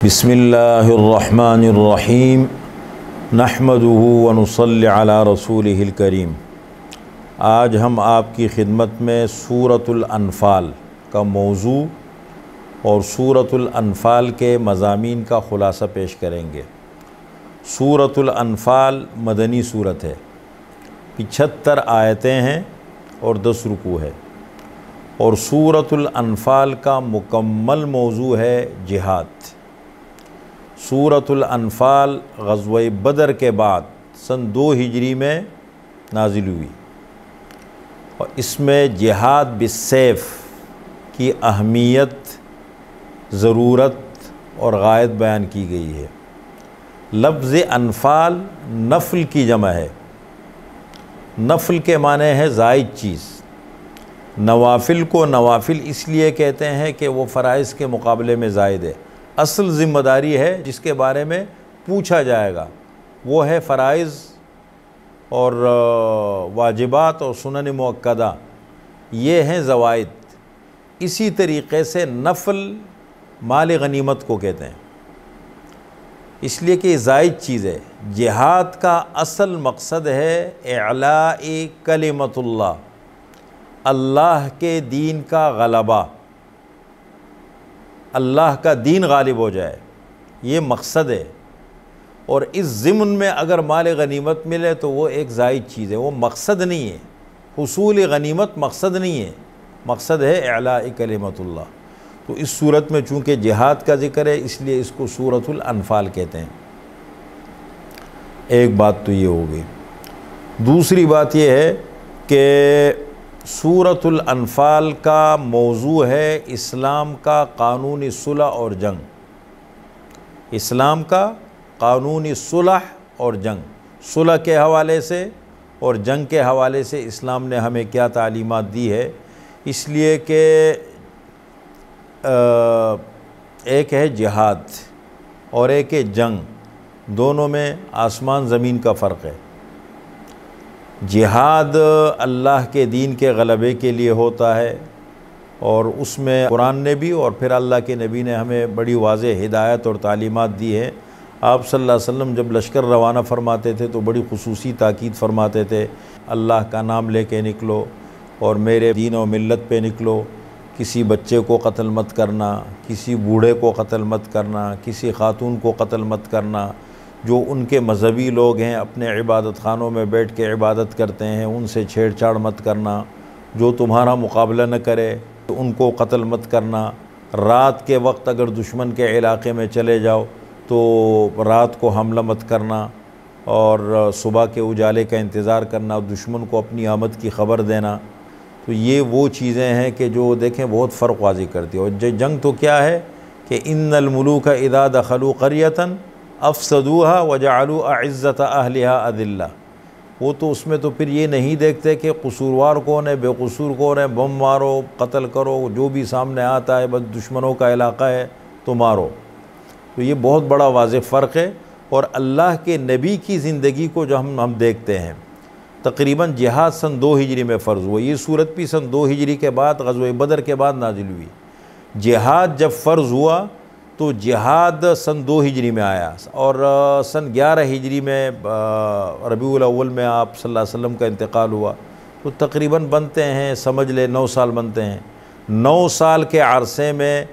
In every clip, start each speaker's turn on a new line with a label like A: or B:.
A: बिस्मिल्लाहिर्रहमानिर्रहीम नहमदुहु व नुसल्ली अला रसूलिहिल करीम। आज हम आपकी खिदमत में सूरतुल अनफ़ाल का मौजू और सूरतुल अनफ़ाल के मज़ामीन का ख़ुलासा पेश करेंगे। सूरतुल अनफ़ाल मदनी सूरत है, 75 आयतें हैं और 10 रुकू है। और सूरतुल अनफ़ाल का मुकम्मल मौजू है जिहाद। सूरतुल अनफ़ाल ग़ज़वे बदर के बाद सन 2 हिजरी में नाजिल हुई और इसमें जिहाद बिस्सैफ़ की अहमियत, ज़रूरत और गायत बयान की गई है। लफ्ज़ अनफ़ाल नफ़ल की जमा है। नफ़ल के माने है ज़ायद चीज़। नवाफ़िल को नवाफ़िल इसलिए कहते हैं कि वो फ़राइज़ के मुकाबले में ज़ायद है। असल ज़िम्मेदारी है जिसके बारे में पूछा जाएगा वो है फ़राइज़ और वाजिबात और सुनन मुअक्कदा, ये हैं ज़वाइद। इसी तरीक़े से नफ़ल माल गनीमत को कहते हैं, इसलिए कि ज़ायद चीज़ है। जिहाद का असल मकसद है इअलाए कलिमतुल्लाह, अल्लाह के दीन का गलबा, अल्लाह का दीन गालिब हो जाए, ये मकसद है। और इस ज़िम्न में अगर माल गनीमत मिले तो वो एक ज़ायद चीज़ है, वो मकसद नहीं है। हुसूल गनीमत मकसद नहीं है, मकसद है इअलाए कलिमतुल्लाह। तो इस सूरत में चूँकि जिहाद का ज़िक्र है इसलिए इसको सूरतुल अनफ़ाल कहते हैं। एक बात तो ये हो गई। दूसरी बात ये है कि सूरतुल अनफ़ाल का मौजू है इस्लाम का कानूनी सुलह और जंग। इस्लाम का कानूनी सुलह और जंग, सुलह के हवाले से और जंग के हवाले से इस्लाम ने हमें क्या तालीमात दी है। इसलिए कि एक है जिहाद और एक है जंग, दोनों में आसमान ज़मीन का फ़र्क है। जिहाद अल्लाह के दीन के गलबे के लिए होता है और उसमें कुरान ने भी और फिर अल्लाह के नबी ने हमें बड़ी वाज़ेह हिदायत और तालीमात दी है। आप सल्लल्लाहु अलैहि वसल्लम जब लश्कर रवाना फरमाते थे तो बड़ी खुसूसी ताकीद फरमाते थे, अल्लाह का नाम लेके निकलो और मेरे दीन और मिल्लत पे निकलो। किसी बच्चे को कत्ल मत करना, किसी बूढ़े को कत्ल मत करना, किसी खातून को कत्ल मत करना। जो उनके मज़हबी लोग हैं अपने इबादत खानों में बैठ के इबादत करते हैं उनसे छेड़छाड़ मत करना। जो तुम्हारा मुकाबला न करे तो उनको कत्ल मत करना। रात के वक्त अगर दुश्मन के इलाके में चले जाओ तो रात को हमला मत करना और सुबह के उजाले का इंतज़ार करना, दुश्मन को अपनी आमद की ख़बर देना। तो ये वो चीज़ें हैं कि जो देखें बहुत फ़र्क वाज़ेह करती है। और जंग तो क्या है कि इन्नल मुलूक इज़ा दखलू क़रियतन अफ़सदूहा वजअलू अइज़्ज़त अहलिहा अदिल्ला। वो तो उसमें तो फिर ये नहीं देखते कि कसूरवार कौन है, बेकसूर कौन है, बम मारो, कत्ल करो, जो भी सामने आता है, बस दुश्मनों का इलाका है तो मारो। तो ये बहुत बड़ा वाज़ेह फ़र्क है। और अल्लाह के नबी की ज़िंदगी को जो हम देखते हैं, तकरीबन जिहाद सन 2 हिजरी में फ़र्ज़ हुआ। ये सूरत भी सन 2 हिजरी के बाद ग़ज़वे बदर के बाद नाजिल हुई। जिहाद जब फ़र्ज़ हुआ तो जिहाद सन 2 हिजरी में आया और सन 11 हिजरी में रबीउल अव्वल में आप सल्लल्लाहु अलैहि वसल्लम का इंतकाल हुआ। तो तकरीबन बनते हैं, समझ ले 9 साल बनते हैं। 9 साल के अरसे में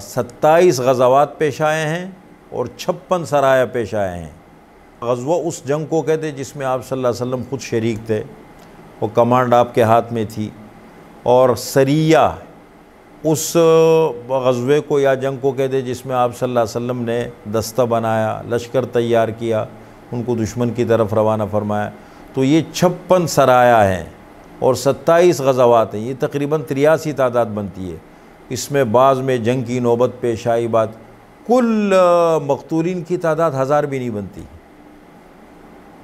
A: 27 ग़ज़वात पेश आए हैं और 56 सराया पेश आए हैं। ग़ज़वा उस जंग को कहते जिसमें आप सल्लल्लाहु अलैहि वसल्लम ख़ुद शरीक थे, वो कमांड आपके हाथ में थी। और सरिया उस ग़ज़वे को या जंग को कहते जिसमें आप सल्लल्लाहु अलैहि वसल्लम ने दस्ता बनाया, लश्कर तैयार किया, उनको दुश्मन की तरफ रवाना फरमाया। तो ये 56 सराया हैं और 27 ग़ज़वात हैं। ये तकरीबन 83 तादाद बनती है। इसमें बाज़ में जंग की नौबत पेश आई बात, कुल मक़तूलीन की तादाद 1000 भी नहीं बनती।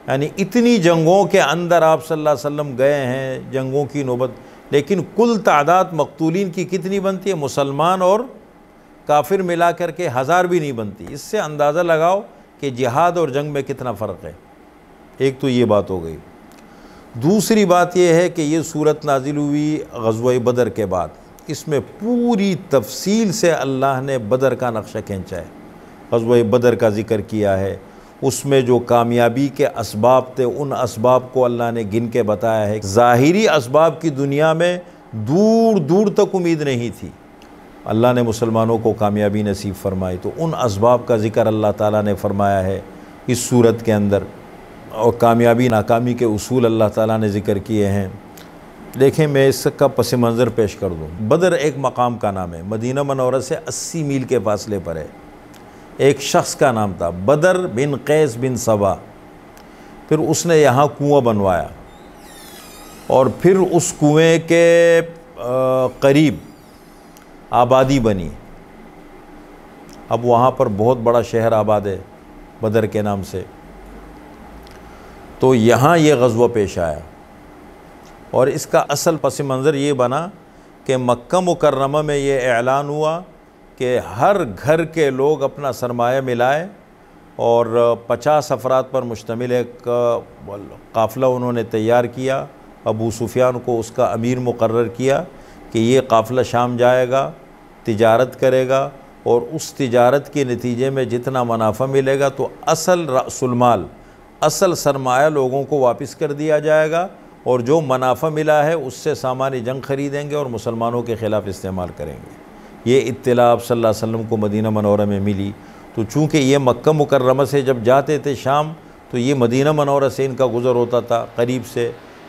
A: यानी इतनी जंगों के अंदर आप सल्लल्लाहु अलैहि वसल्लम गए हैं, जंगों की नौबत, लेकिन कुल तादाद मक़तूलीन की कितनी बनती है? मुसलमान और काफिर मिला कर के 1000 भी नहीं बनती। इससे अंदाज़ा लगाओ कि जिहाद और जंग में कितना फ़र्क है। एक तो ये बात हो गई। दूसरी बात यह है कि ये सूरत नाजिल हुई ग़ज़वा बदर के बाद इसमें पूरी तफसील से अल्लाह ने बदर का नक्शा खींचा है, ग़ज़वा बदर का ज़िक्र किया है। उसमें जो कामयाबी के असबाब थे उन असबाब को अल्लाह ने गिन के बताया है। ज़ाहिरी असबाब की दुनिया में दूर दूर तक उम्मीद नहीं थी, अल्लाह ने मुसलमानों को कामयाबी नसीब फरमाई। तो उन असबाब का ज़िक्र अल्लाह ताला ने फरमाया है इस सूरत के अंदर, और कामयाबी नाकामी के उसूल अल्लाह ताला ने ज़िक्र किए हैं। देखें, मैं इसका पस मंज़र पेश कर दूँ। बदर एक मकाम का नाम है, मदीना मनौरा से 80 मील के फासले पर है। एक शख्स का नाम था बदर बिन कैस बिन सबा। फिर उसने यहाँ कुआं बनवाया और फिर उस कुएं के करीब आबादी बनी। अब वहाँ पर बहुत बड़ा शहर आबाद है बदर के नाम से। तो यहाँ ये ग़ज़वा पेश आया और इसका असल पस मंज़र ये बना कि मक्का मुकर्रमा में ये ऐलान हुआ कि हर घर के लोग अपना सरमाया मिलाए और 50 अफराद पर मुश्तमिल एक काफ़िला उन्होंने तैयार किया। अबू सुफियान को उसका अमीर मुकर्रर किया कि ये काफ़िला शाम जाएगा, तिजारत करेगा और उस तिजारत के नतीजे में जितना मुनाफा मिलेगा तो असल रअसुल असल सरमाया लोगों को वापस कर दिया जाएगा और जो मुनाफा मिला है उससे सामान जंग ख़रीदेंगे और मुसलमानों के ख़िलाफ़ इस्तेमाल करेंगे। ये इत्तला आप सल्लल्लाहु अलैहि वसल्लम को मदीना मनौरा में मिली। तो चूँकि ये मक्का मुकर्रमा से जब जाते थे शाम तो ये मदीना मनौरा से इनका गुज़र होता था करीब से।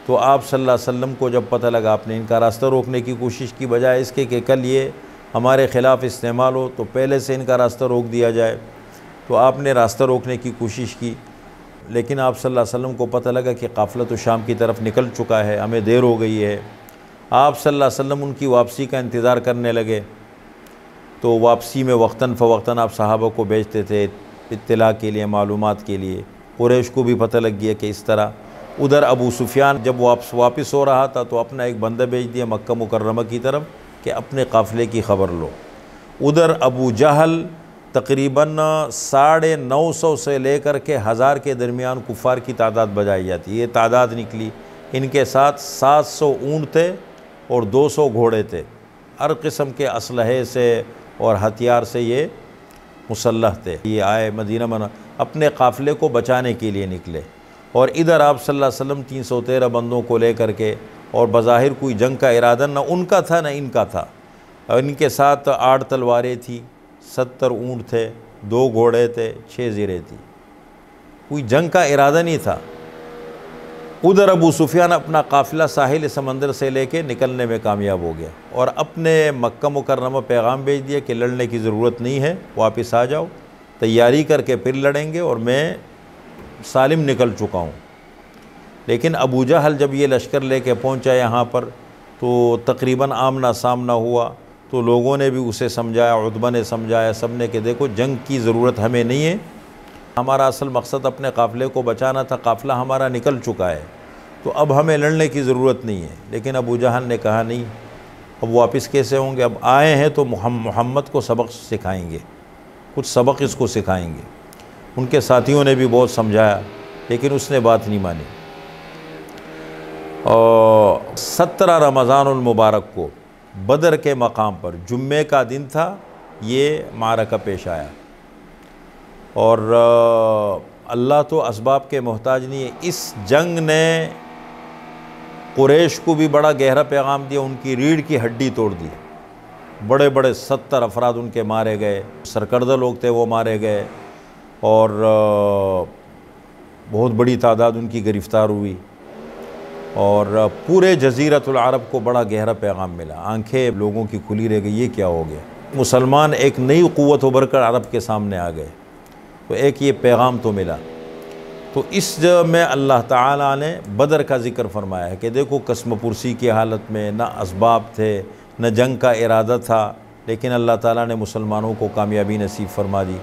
A: तो आप सल्लल्लाहु अलैहि वसल्लम को जब पता लगा, आपने इनका रास्ता रोकने की कोशिश की, बजाय इसके कि कल ये हमारे ख़िलाफ़ इस्तेमाल हो तो पहले से इनका रास्ता रोक दिया जाए। तो आपने रास्ता रोकने की कोशिश की, लेकिन आप सल्लल्लाहु अलैहि वसल्लम को पता लगा कि काफ़िला तो शाम की तरफ निकल चुका है, हमें देर हो गई है। आप सल्लल्लाहु अलैहि वसल्लम उनकी वापसी का इंतज़ार करने लगे। तो वापसी में वक्तन फ़वक्तन आप सहाबा को भेजते थे इत्तला के लिए, मालूमात के लिए। कुरैश को भी पता लग गया कि इस तरह। उधर अबू सुफियान जब वापस हो रहा था तो अपना एक बंदा भेज दिया मक्का मुकर्रमा की तरफ कि अपने काफ़िले की ख़बर लो। उधर अबू जहल तकरीबन 950 से लेकर के 1000 के दरमियान कुफ़ार की तादाद बजाई जाती है। ये तादाद निकली। इनके साथ 700 ऊँट थे और 200 घोड़े थे। हर किस्म के असलहे से और हथियार से ये मुसल्लह थे। ये आए मदीना मना अपने काफ़िले को बचाने के लिए निकले। और इधर आप सल्लल्लाहु अलैहि वसल्लम 313 बंदों को लेकर के, और बज़ाहिर कोई जंग का इरादा न उनका था न इनका था। और इनके साथ 8 तलवारें थी, 70 ऊँट थे, 2 घोड़े थे, 6 ज़ीरें थी। कोई जंग का इरादा नहीं था। उधर अबू सुफियान अपना काफ़िला साहिल समंदर से लेके निकलने में कामयाब हो गया और अपने मक्का मुकर्रमा पैगाम भेज दिया कि लड़ने की ज़रूरत नहीं है, वापस आ जाओ, तैयारी करके फिर लड़ेंगे और मैं सालिम निकल चुका हूँ। लेकिन अबू जहल जब ये लश्कर लेके पहुँचा यहाँ पर तो तकरीबन आमना सामना हुआ। तो लोगों ने भी उसे समझाया, उतबा ने समझाया, सब ने कि देखो जंग की ज़रूरत हमें नहीं है, हमारा असल मकसद अपने काफ़िले को बचाना था, काफ़िला हमारा निकल चुका है, तो अब हमें लड़ने की ज़रूरत नहीं है। लेकिन अबू जहल ने कहा नहीं, अब वापस कैसे होंगे, अब आए हैं तो मोहम्मद को सबक सिखाएंगे, कुछ सबक इसको सिखाएंगे। उनके साथियों ने भी बहुत समझाया लेकिन उसने बात नहीं मानी। और 17 रमज़ानुल मुबारक को बदर के मकाम पर जुम्मे का दिन था, ये मारका पेश आया। और अल्लाह तो असबाब के मोहताज नहीं है। इस जंग ने कुरैश को भी बड़ा गहरा पैगाम दिया, उनकी रीढ़ की हड्डी तोड़ दी। बड़े बड़े 70 अफराद उनके मारे गए, सरकर्दा लोग थे वो मारे गए और बहुत बड़ी तादाद उनकी गिरफ़्तार हुई। और पूरे जज़ीरतुल अरब को बड़ा गहरा पैगाम मिला। आंखें लोगों की खुली रह गई, ये क्या हो गया। मुसलमान एक नई क़ुव्वत उभर कर अरब के सामने आ गए। तो एक ये पैगाम तो मिला। तो इस में अल्लाह ताला ने बदर का ज़िक्र फरमाया है कि देखो कसम पुरसी की हालत में न असबाब थे न जंग का इरादा था, लेकिन अल्लाह ताला ने मुसलमानों को कामयाबी नसीब फरमा दी।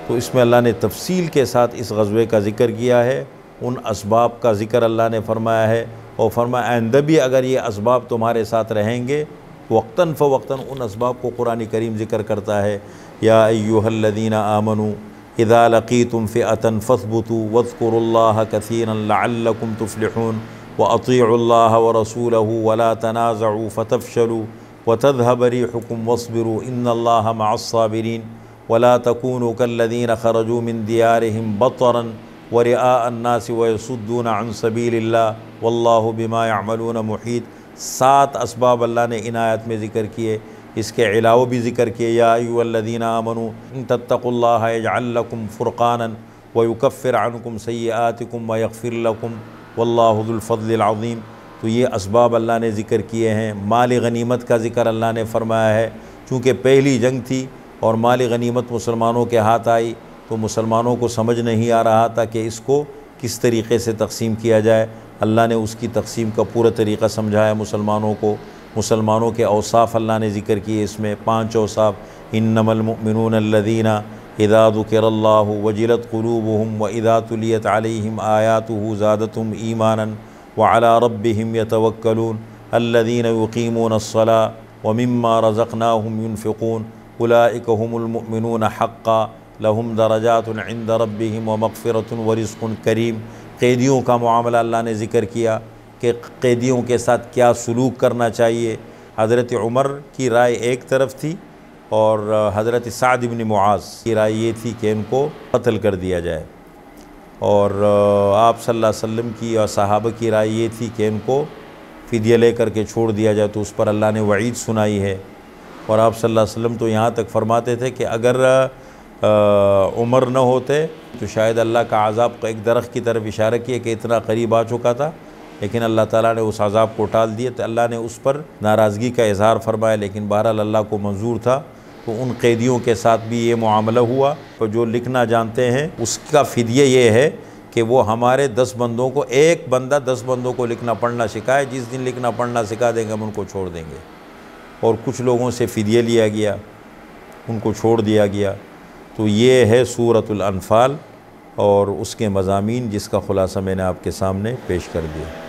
A: तो इसमें अल्लाह ने तफसील के साथ इस ग़ज़वे का ज़िक्र किया है, उन असबाब का ज़िक्र अल्लाह ने फरमाया है और फरमाया आइंदा भी अगर ये असबाब तुम्हारे साथ रहेंगे, वक्तन फ़वक्तन उन असबाब को कुरान करीम ज़िक्र करता है। या अय्युहल्लज़ीना आमनू इज़ा लक़ीतुम फ़िअतन फ़स्बुतू वज़्कुरुल्लाह कसीरन लअल्लकुम तुफ़्लिहून व अतीउल्लाह व रसूलहू वला तनाज़अू फ़तफ़शलू वतज़हब रिहुकुम वस्बिरू इन्नल्लाहा मअस्साबिरीन वला तकूनु कल्लज़ीना खरजू मिन दियारिहिम बतरन व रिआअ अन्नास व यसुद्दूना अन सबीलिल्लाह वल्लाहु बिमा यअमलून मुहीत। 7 असबाब अल्लाह ने इन आयत में ज़िक्र किए। इसके अलावा भी ज़िक्र किए, या अय्युहल्लज़ीना आमनू इन तत्तक़ुल्लाहा यजअल लकुम फ़ुरक़ानन व युकफ़्फ़िर अन्कुम सय्यिआतिकुम व यग़फ़िर लकुम वल्लाहु ज़ुल फ़ज़्लिल अज़ीम। तो ये असबाब अल्लाह ने ज़िक्र किए हैं। माल गनीमत का ज़िक्र अल्लाह ने फ़रमाया है, चूँकि पहली जंग थी और माल गनीमत मुसलमानों के हाथ आई तो मुसलमानों को समझ नहीं आ रहा था कि इसको किस तरीक़े से तक़सीम किया जाए। अल्लाह ने उसकी तक़सीम का पूरा तरीक़ा समझाया मुसलमानों को। मुसलमानों के औसाफ़ अल्लाह ने ज़िक्र किए इसमें 5 औसाफ़। इन्नमल मुअमिनून अल्लज़ीना इज़ा ज़ुकिरल्लाहु वजिलत क़ुलूबुहुम व इज़ा तुलियत अलैहिम आयातुहु ज़ादतहुम ईमानन व अला रब्बिहिम यतवक्कलून अल्लज़ीना युक़ीमूनस्सलाह व मिम्मा रज़क़नाहुम युनफ़िक़ून उलाइका हुमुल मुअमिनून हक़्क़ा लहुम दरजातुन इंद रब्बिहिम व मग़फ़िरतुन व रिज़्क़ुन करीम। क़ैदियों का मामला अल्लाह ने ज़िक्र किया कि क़ैदियों के साथ क्या सलूक करना चाहिए। हज़रत उमर की राय एक तरफ थी और हज़रत साद इब्न मुआज़ की राय ये थी कि इनको कत्ल कर दिया जाए, और आप सल्लल्लाहु अलैहि वसल्लम की और सहाबा की राय ये थी कि इनको फ़िदिया ले करके छोड़ दिया जाए। तो उस पर अल्लाह ने वईद सुनाई है। और आप सल्लल्लाहु अलैहि वसल्लम तो यहाँ तक फरमाते थे कि अगर उमर न होते तो शायद अल्लाह का अज़ाब का एक दरख्त की तरफ इशारा किया कि इतना करीब आ चुका था, लेकिन अल्लाह ताला ने उस अज़ाब को टाल दिया। तो अल्लाह ने उस पर नाराज़गी का इज़हार फरमाया, लेकिन बहरहाल अल्लाह को मंजूर था। तो उन कैदियों के साथ भी ये मामला हुआ। तो जो लिखना जानते हैं उसका फ़िदिया ये है कि वो हमारे 10 बंदों को, एक बंदा 10 बंदों को लिखना पढ़ना सिखाए। जिस दिन लिखना पढ़ना सिखा देंगे हम उनको छोड़ देंगे। और कुछ लोगों से फ़िदिया लिया गया, उनको छोड़ दिया गया। तो ये है सूरतुल अनफ़ाल और उसके मज़ामीन, जिसका ख़ुलासा मैंने आपके सामने पेश कर दिया।